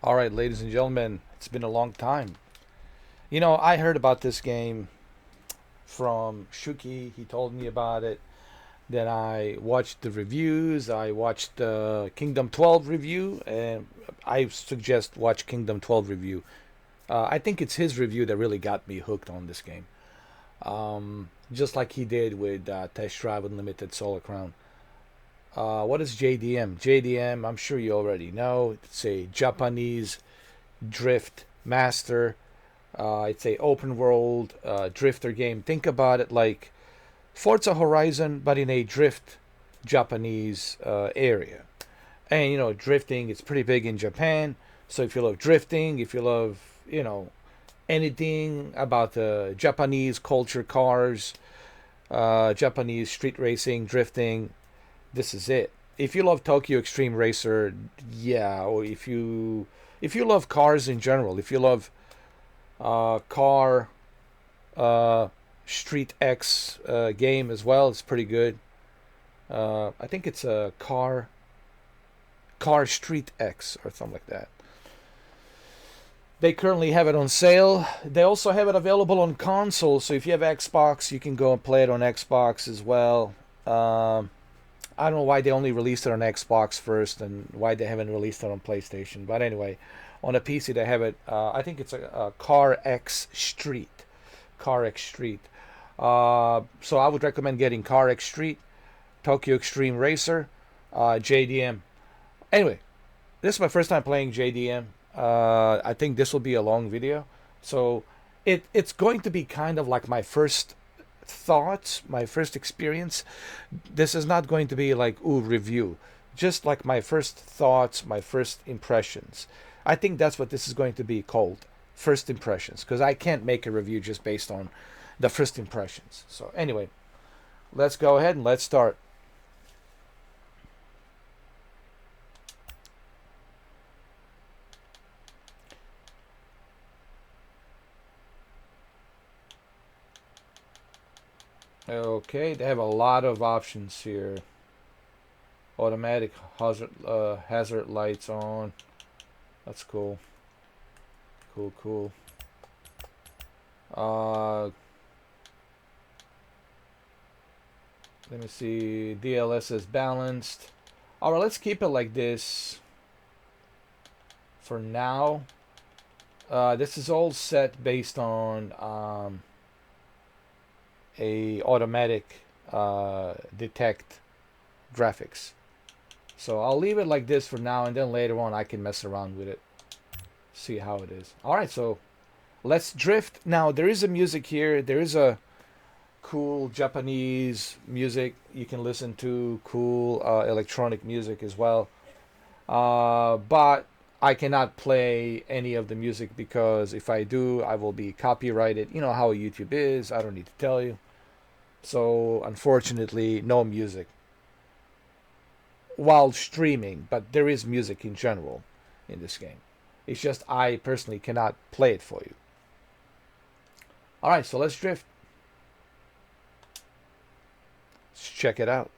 All right, ladies and gentlemen, it's been a long time. You know, I heard about this game from Shuki. He told me about it. Then I watched the reviews. I watched the Kingdom 12 review, and I suggest watch Kingdom 12 review. I think it's his review that really got me hooked on this game. Just like he did with Test Drive Unlimited Solar Crown. What is JDM? JDM, I'm sure you already know. It's a Japanese Drift Master. It's a open world drifter game. Think about it like Forza Horizon, but in a drift Japanese area. And you know, drifting it's pretty big in Japan. So if you love drifting, if you love anything about the Japanese culture, cars, Japanese street racing, drifting, this is it. If you love Tokyo Extreme Racer, yeah, or if you love cars in general, if you love car Street X game as well, it's pretty good. I think it's a car Street X or something like that. They currently have it on sale. They also have it available on console. So if you have Xbox, you can go and play it on Xbox as well. I don't know why they only released it on Xbox first and why they haven't released it on PlayStation. But anyway, on a PC they have it. I think it's a Car X Street. Car X Street. So I would recommend getting Car X Street, Tokyo Extreme Racer, JDM. Anyway, this is my first time playing JDM. I think this will be a long video. So it's going to be kind of like my first thoughts, my first experience. This is not going to be like review, just like my first thoughts, my first impressions. I think that's what this is going to be called, first impressions, because I can't make a review just based on the first impressions. So anyway, let's go ahead and let's start. Okay, they have a lot of options here. Automatic hazard lights on. That's cool. Cool. Let me see. DLS is balanced. All right, let's keep it like this for now. This is all set based on a automatic detect graphics. So I'll leave it like this for now, and then later on I can mess around with it, see how it is. All right, so let's drift. Now there is a music here. There is a cool Japanese music you can listen to, cool electronic music as well. But I cannot play any of the music because if I do, I will be copyrighted. You know how YouTube is. I don't need to tell you. So unfortunately, no music while streaming, but there is music in general in this game. It's just I personally cannot play it for you. All right, so let's drift. Let's check it out.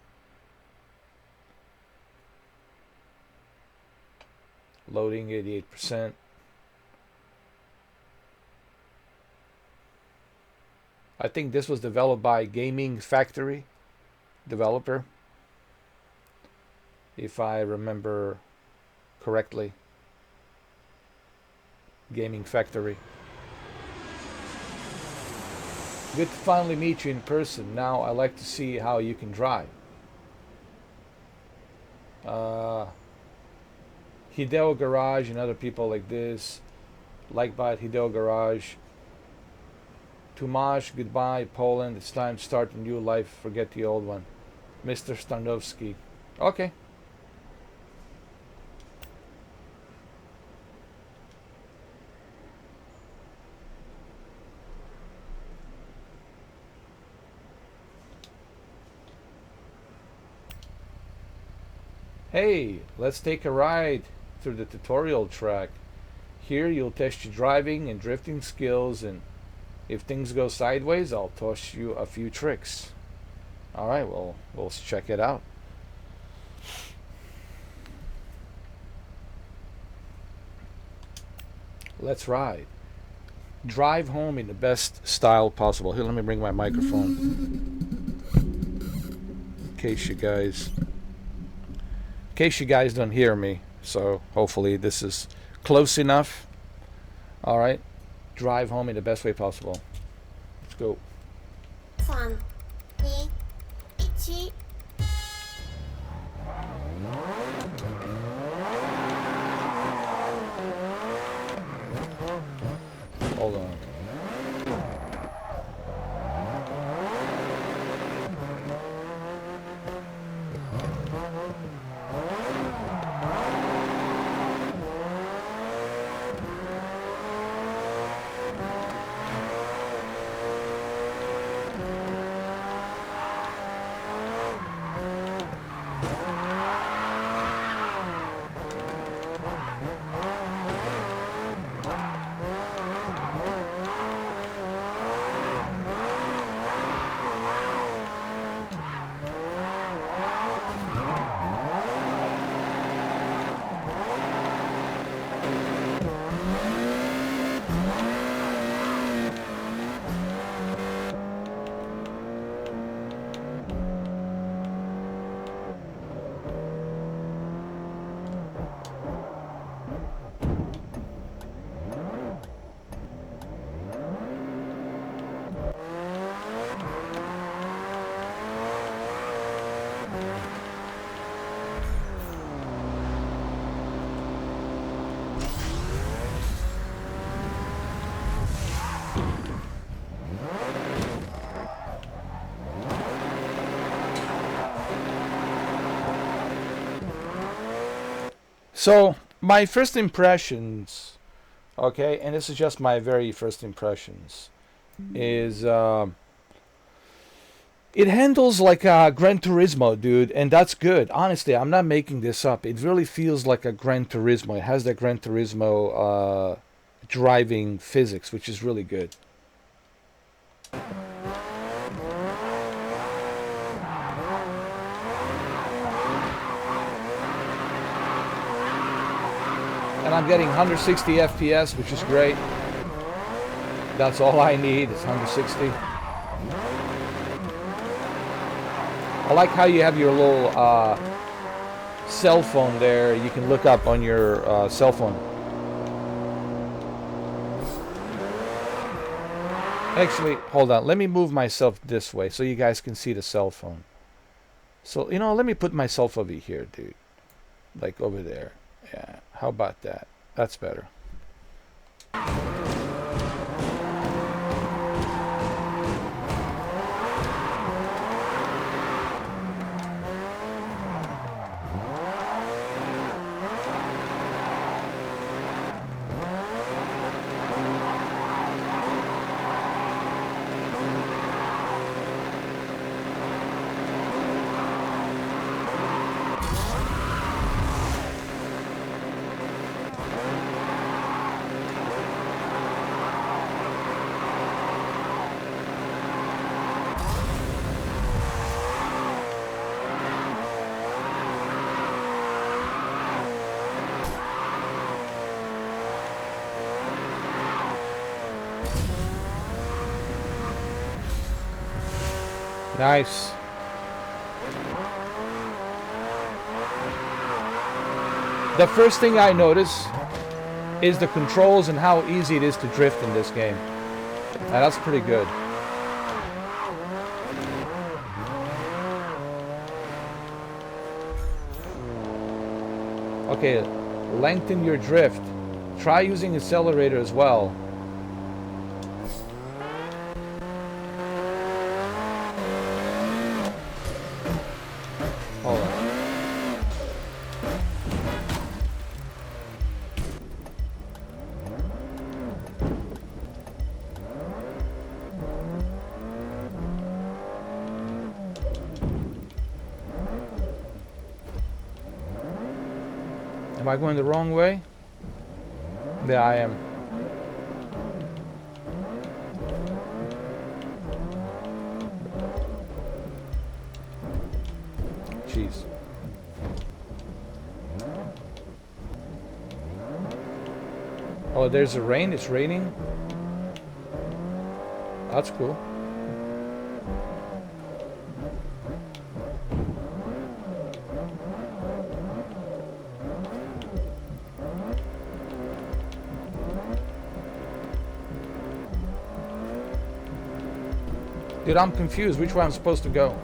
Loading 88%. I think this was developed by Gaming Factory developer, if I remember correctly. Gaming Factory. Good to finally meet you in person. Now I like to see how you can drive. Hideo Garage and other people like this. Like by Hideo Garage. Tomasz, goodbye, Poland. It's time to start a new life. Forget the old one. Mr. Starnowski. Okay. Hey, let's take a ride through the tutorial track. Here you'll test your driving and drifting skills, and if things go sideways, I'll toss you a few tricks. Alright, well, we'll check it out. Let's ride. Drive home in the best style possible. Here, let me bring my microphone. In case you guys don't hear me. So hopefully this is close enough. All right. Drive home in the best way possible. Let's go. 3, 2, 1. Hold on. So my first impressions, okay, and this is just my very first impressions, is it handles like a Gran Turismo, dude, and that's good. Honestly, I'm not making this up. It really feels like a Gran Turismo. It has that Gran Turismo driving physics, which is really good. And I'm getting 160 FPS, which is great. That's all I need, is 160. I like how you have your little cell phone there. You can look up on your cell phone. Actually, hold on. Let me move myself this way so you guys can see the cell phone. So, let me put myself over here, dude. Like over there. Yeah, how about that? That's better. Nice. The first thing I notice is the controls and how easy it is to drift in this game. And that's pretty good. Okay, lengthen your drift. Try using accelerator as well. Hold on. Am I going the wrong way? Yeah, I am. Jeez. Oh, there's a rain. It's raining. That's cool. Dude, I'm confused. Which way I'm supposed to go?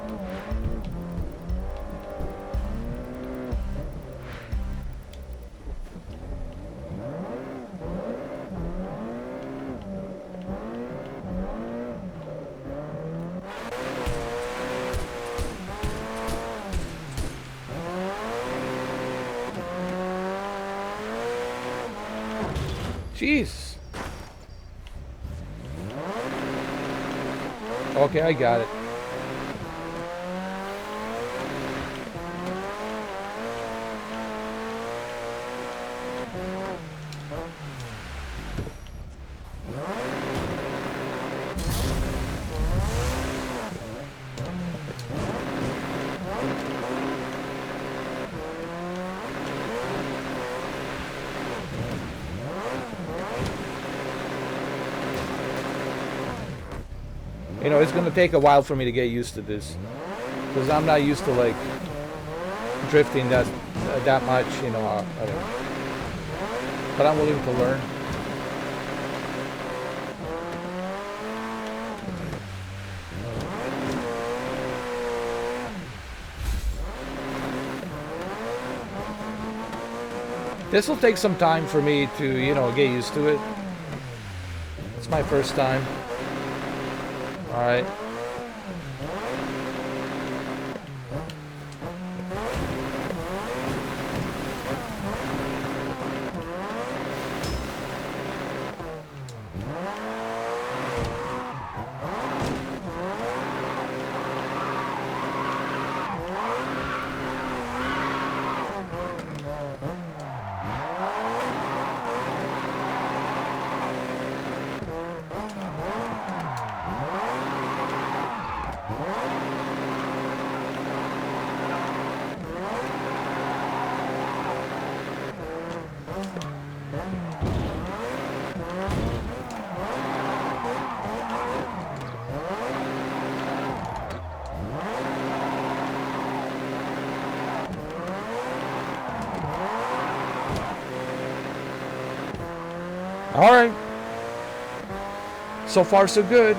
Jeez. Okay, I got it. You know, it's gonna take a while for me to get used to this, because I'm not used to like drifting that much. You know, I don't know. But I'm willing to learn. This will take some time for me to, you know, get used to it. It's my first time. All right. All right. So far, so good.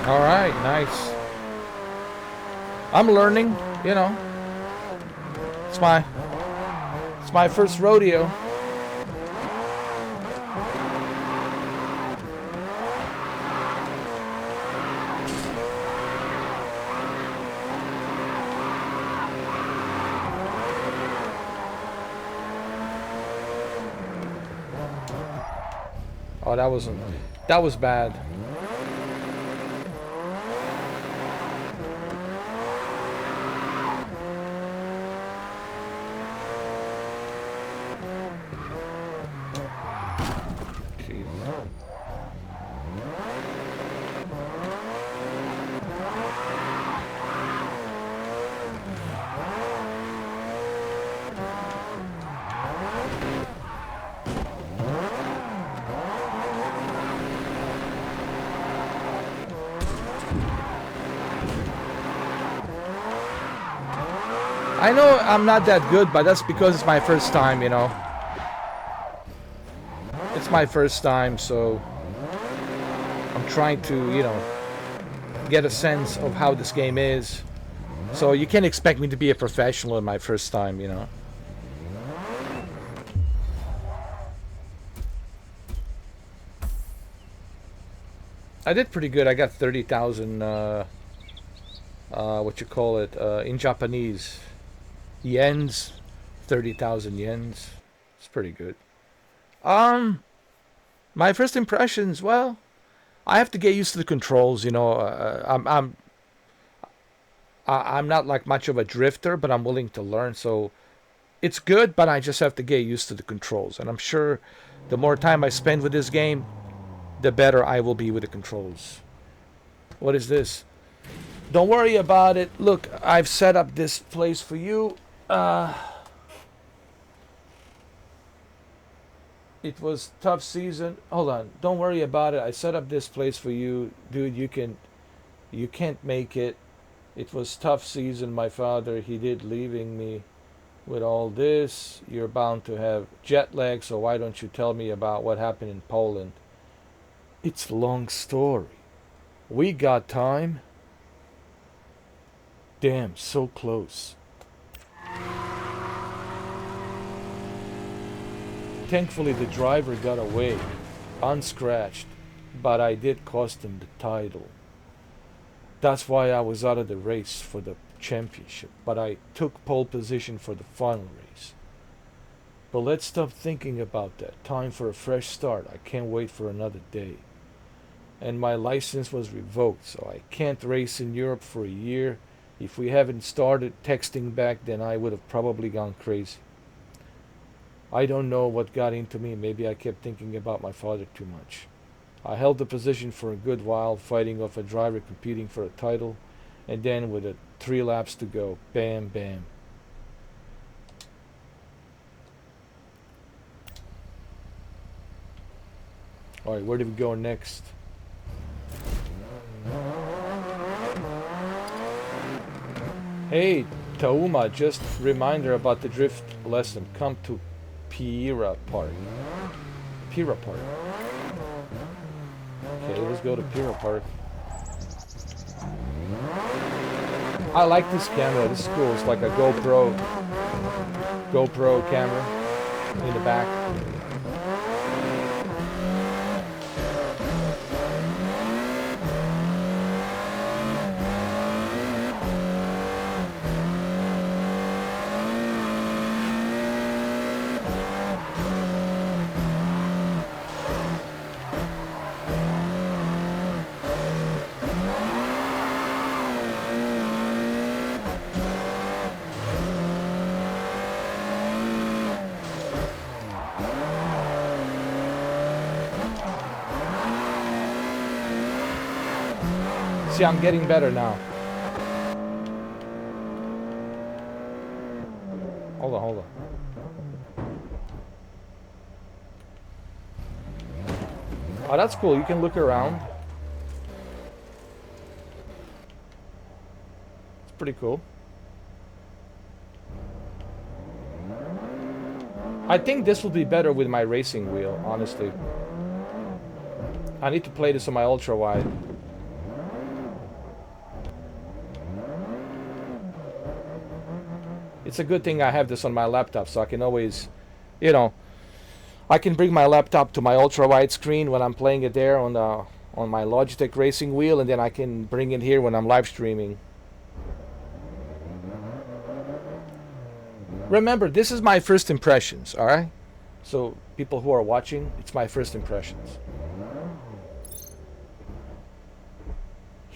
All right, nice. I'm learning, you know. It's my first rodeo. Oh, that was bad. I know I'm not that good, but that's because it's my first time, you know. It's my first time, so I'm trying to, you know, get a sense of how this game is. So you can't expect me to be a professional in my first time, you know. I did pretty good. I got 30,000, what you call it, in Japanese. Yens. 30,000 yens. It's pretty good. My first impressions, well, I have to get used to the controls, you know. I'm not like much of a drifter, but I'm willing to learn, so it's good, but I just have to get used to the controls. And I'm sure the more time I spend with this game, the better I will be with the controls. What is this? Don't worry about it. Look, I've set up this place for you. It was tough season. Hold on. Don't worry about it. I set up this place for you. Dude, you can't make it. It was tough season. My father, he did leaving me with all this. You're bound to have jet lag, so why don't you tell me about what happened in Poland? It's a long story. We got time. Damn, so close. Thankfully, the driver got away, unscratched, but I did cost him the title. That's why I was out of the race for the championship, but I took pole position for the final race. But let's stop thinking about that. Time for a fresh start. I can't wait for another day. And my license was revoked, so I can't race in Europe for a year. If we haven't started texting back, then I would have probably gone crazy. I don't know what got into me. Maybe I kept thinking about my father too much. I held the position for a good while, fighting off a driver competing for a title, and then with 3 laps to go, bam, bam. Alright, where do we go next? Hey, Tauma, just reminder about the drift lesson. Come to Pira Park. Pira Park. Okay, let's go to Pira Park. I like this camera. This is cool. It's like a GoPro camera in the back. See, I'm getting better now. Hold on. Oh, that's cool. You can look around. It's pretty cool. I think this will be better with my racing wheel, honestly. I need to play this on my ultra wide. It's a good thing I have this on my laptop, so I can always, you know, I can bring my laptop to my ultra wide screen when I'm playing it there on my Logitech racing wheel, and then I can bring it here when I'm live streaming. Remember, this is my first impressions, all right? So people who are watching, it's my first impressions.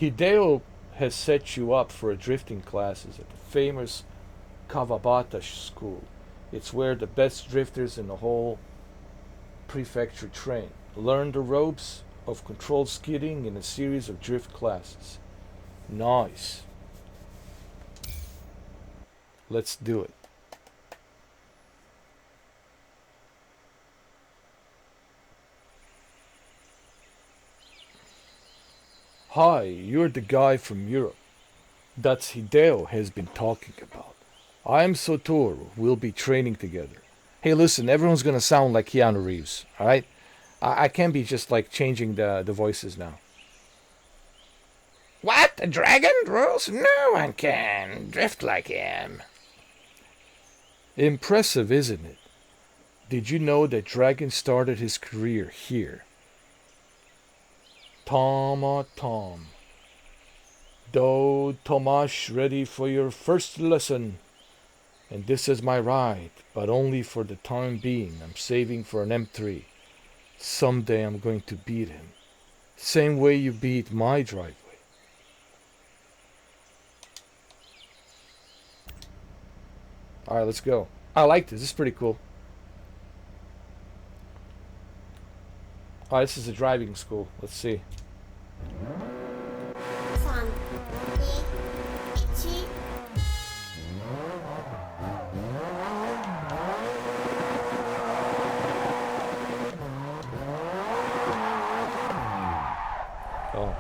Hideo has set you up for drifting classes at the famous Kawabata school. It's where the best drifters in the whole prefecture train. Learn the ropes of controlled skidding in a series of drift classes. Nice. Let's do it. Hi, you're the guy from Europe. That's Hideo has been talking about. I'm Satoru. We'll be training together. Hey, listen, everyone's gonna sound like Keanu Reeves, alright? I can't be just like changing the voices now. What? A dragon? Rules? No one can drift like him. Impressive, isn't it? Did you know that Dragon started his career here? Tom. Do Tomash ready for your first lesson? And this is my ride, but only for the time being. I'm saving for an M3. Someday I'm going to beat him. Same way you beat my driveway. Alright, let's go. I like this. This is pretty cool. Alright, this is a driving school. Let's see. 3、2、1。Oh.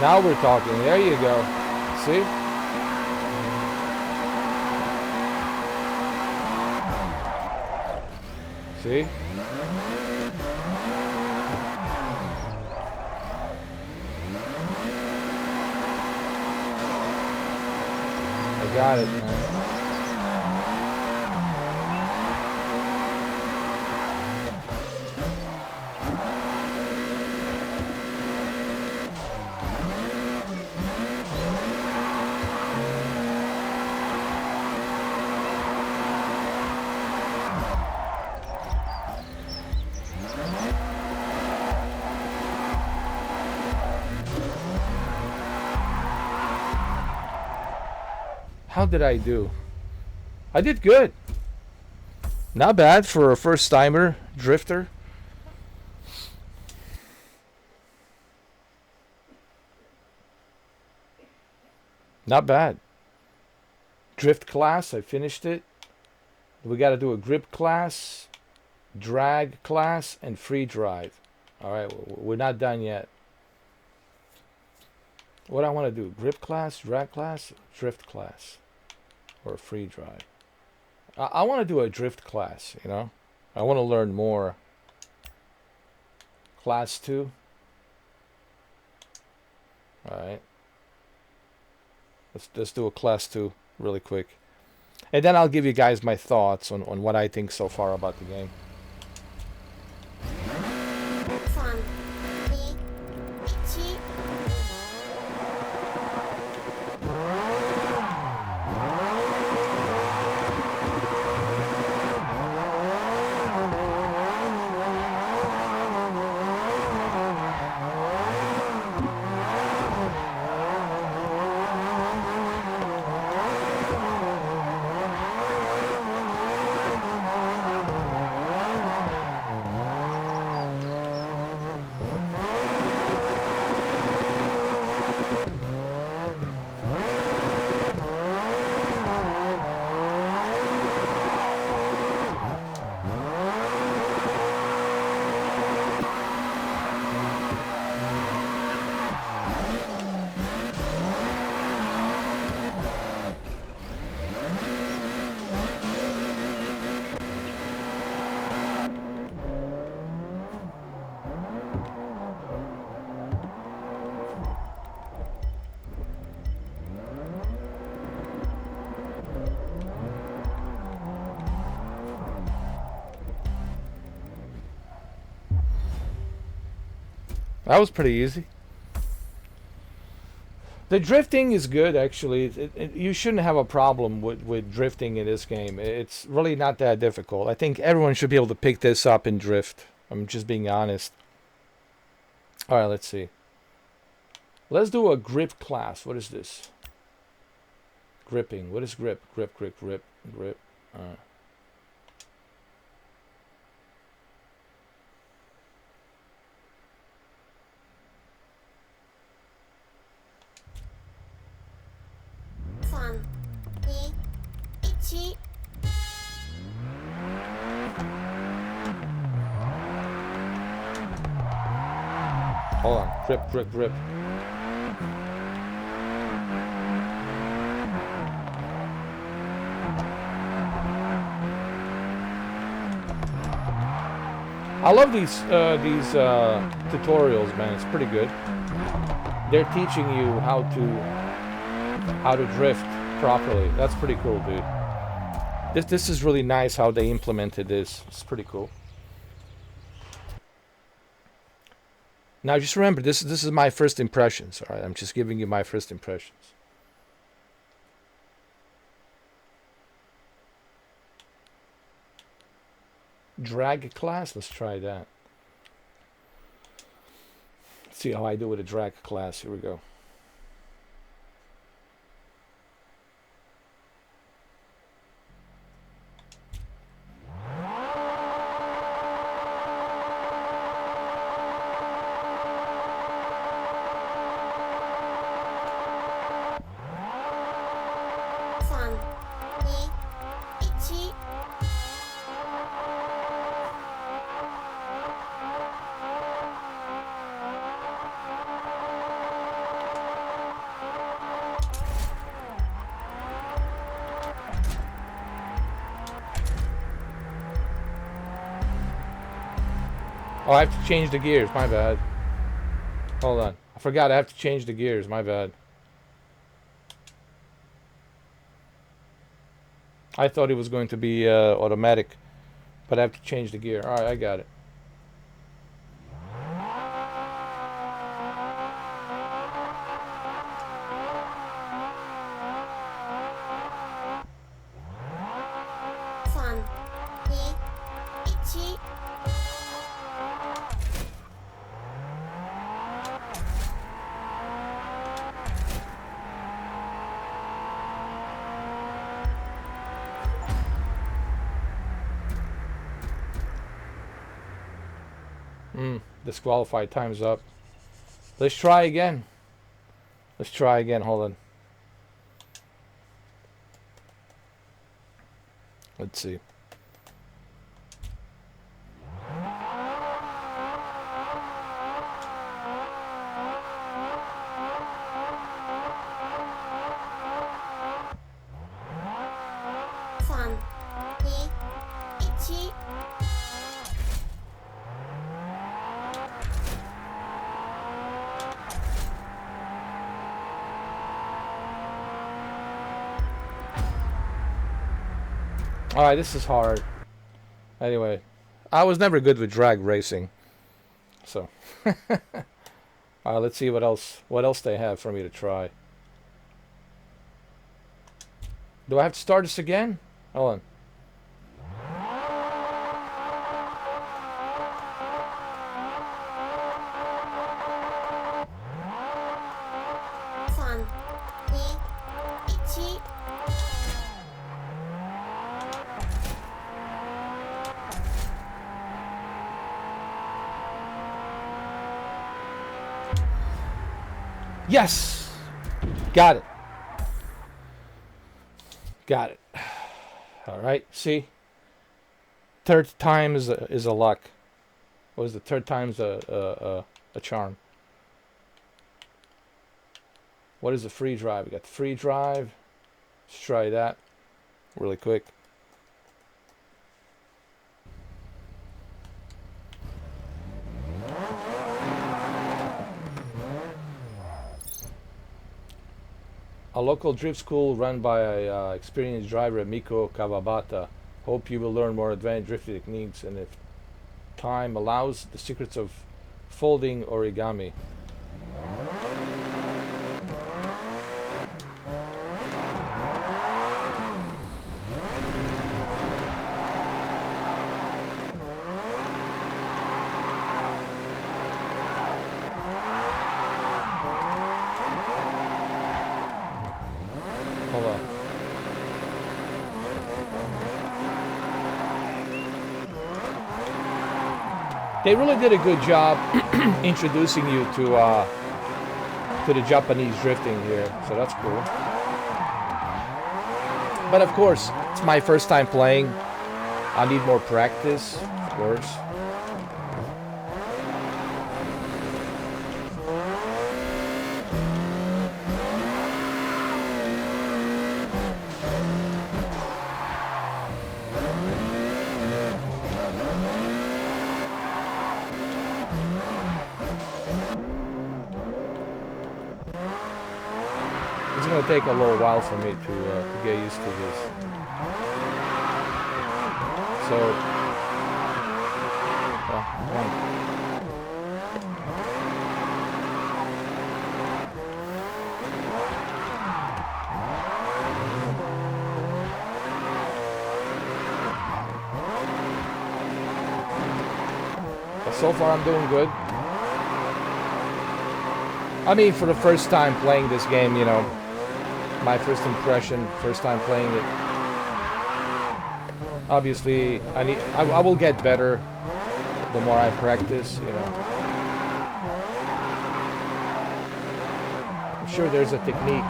Now we're talking. There you go. See? See? I got it, man. How did I do? I did good. Not bad for a first timer drifter. Not bad. Drift class, I finished it. We got to do a grip class, drag class, and free drive. Alright, we're not done yet. What I want to do, grip class, drag class, drift class, or free drive. I want to do a drift class, you know. I want to learn more. Class 2. Alright. Let's do a class 2 really quick. And then I'll give you guys my thoughts on what I think so far about the game. 3、2、1。That was pretty easy. The drifting is good, actually. You shouldn't have a problem with drifting in this game. It's really not that difficult. I think everyone should be able to pick this up and drift. I'm just being honest. Alright, let's see. Let's do a grip class. What is this? Gripping. What is grip? Grip. 1 Hold on. Grip, grip, grip. I love these tutorials, man. It's pretty good. They're teaching you how to drift properly. That's pretty cool, dude. This is really nice how they implemented this. It's pretty cool. Now just remember, this is my first impressions. All right, I'm just giving you my first impressions. Drag class. Let's try that. Let's see how I do with a drag class. Here we go. Oh, I have to change the gears. My bad. Hold on. I forgot I have to change the gears. My bad. I thought it was going to be automatic, but I have to change the gear. All right, I got it. Disqualified. Time's up. Let's try again. Let's try again. Hold on. Let's see. Alright, this is hard. Anyway, I was never good with drag racing. So, alright, let's see what else they have for me to try. Do I have to start this again? Hold on. Yes! Got it. Got it. Alright, see? Third time is a luck. What was the third time's a charm? What is the free drive? We got the free drive. Let's try that really quick. A local drift school run by a experienced driver, Miko Kawabata. Hope you will learn more advanced drifting techniques and, if time allows, the secrets of folding origami. Hold on. They really did a good job introducing you to the Japanese drifting here, so that's cool. But of course, it's my first time playing. I need more practice, of course. It's gonna take a little while for me to get used to this. So, so far I'm doing good. I mean, for the first time playing this game, you know, my first impression, first time playing it. Obviously, I will get better the more I practice, you know. I'm sure there's a technique.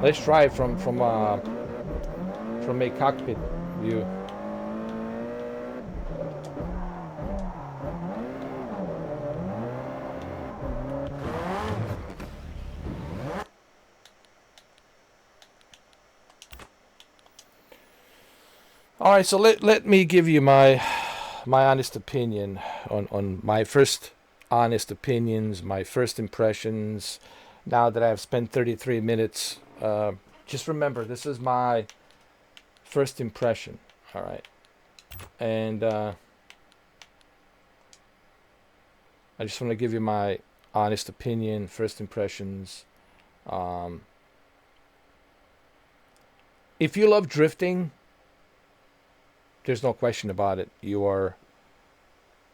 Let's try from a cockpit view. All right, so let me give you my honest opinion on my first honest opinions, my first impressions. Now that I've spent 33 minutes, just remember this is my first impression. All right, and I just want to give you my honest opinion, first impressions. If you love drifting, there's no question about it. You are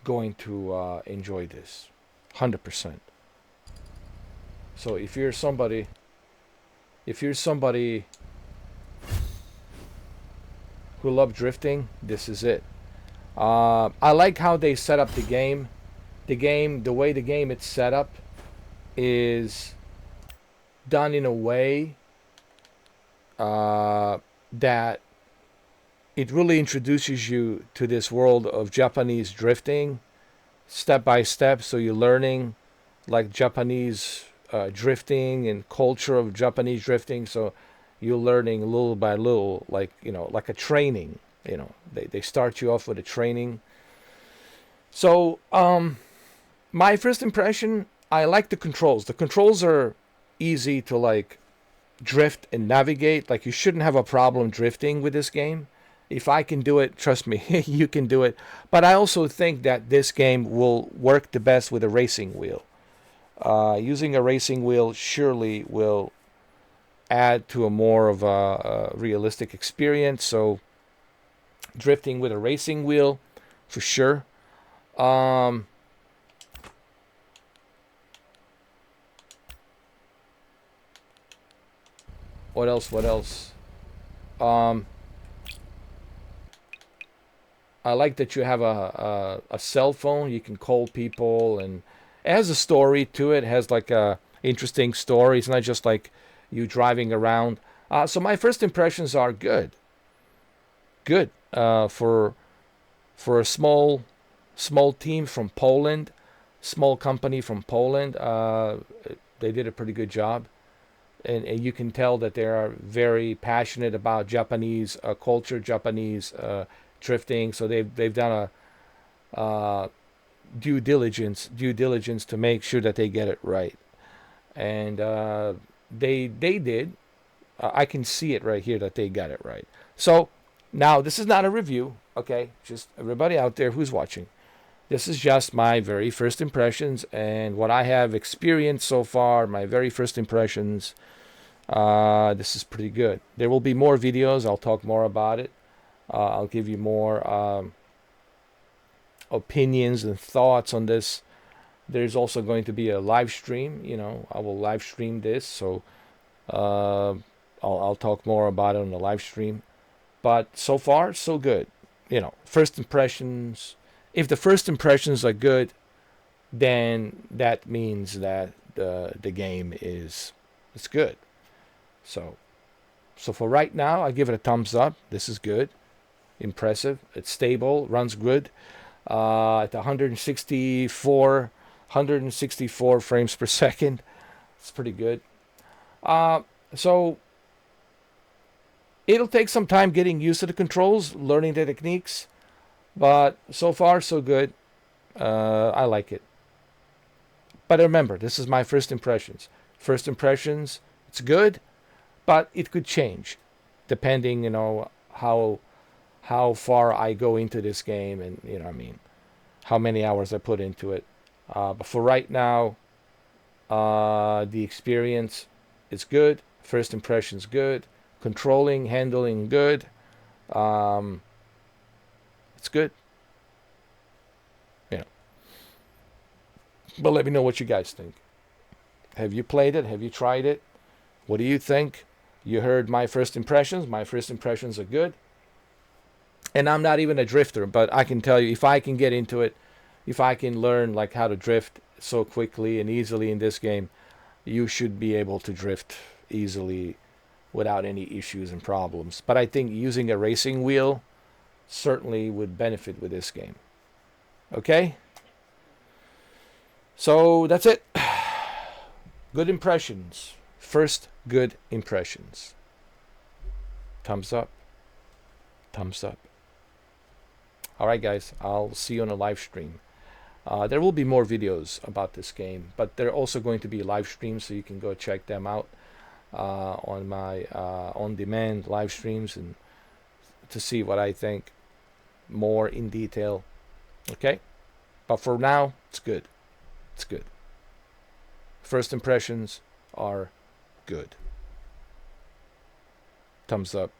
going to enjoy this, 100%. So if you're somebody who love drifting, this is it. I like how they set up the game. The way the game is set up is done in a way that it really introduces you to this world of Japanese drifting, step by step. So you're learning like Japanese drifting and culture of Japanese drifting. So you're learning little by little, like, you know, like a training. You know, they start you off with a training. So my first impression, I like the controls. The controls are easy to like drift and navigate. Like, you shouldn't have a problem drifting with this game. If I can do it, trust me, you can do it. But I also think that this game will work the best with a racing wheel. Using a racing wheel surely will add to a more of a realistic experience. So drifting with a racing wheel, for sure. What else? What else? Um, I like that you have a cell phone. You can call people, and it has a story to it. It has like a interesting story. It's not just like you driving around. So my first impressions are good. Good for a small team from Poland, small company from Poland. They did a pretty good job, and you can tell that they are very passionate about Japanese culture, Japanese drifting. So they've done a due diligence to make sure that they get it right, and they did. I can see it right here that they got it right. So now this is not a review, okay? Just everybody out there who's watching. This is just my very first impressions and what I have experienced so far. My very first impressions. This is pretty good. There will be more videos. I'll talk more about it. I'll give you more opinions and thoughts on this. There's also going to be a live stream. I will live stream this, so I'll talk more about it on the live stream. But so far, so good. First impressions. If the first impressions are good, then that means that the game is it's good. So for right now, I give it a thumbs up. This is good, impressive. It's stable, runs good. At 164 frames per second. It's pretty good. So it'll take some time getting used to the controls, learning the techniques, but so far so good. I like it. But remember, this is my first impressions. First impressions, it's good, but it could change depending, how far I go into this game, and how many hours I put into it. But for right now, the experience is good. First impressions good. Controlling, handling good. It's good. But let me know what you guys think. Have you played it? Have you tried it? What do you think? You heard my first impressions. My first impressions are good. And I'm not even a drifter, but I can tell you, if I can get into it, if I can learn like how to drift so quickly and easily in this game, you should be able to drift easily without any issues and problems. But I think using a racing wheel certainly would benefit with this game. Okay? So that's it. Good impressions. First good impressions. Thumbs up. Thumbs up. All right, guys. I'll see you on a live stream. There will be more videos about this game, but they're also going to be live streams, so you can go check them out on my on-demand live streams and to see what I think more in detail. Okay? But for now, it's good. It's good. First impressions are good. Thumbs up.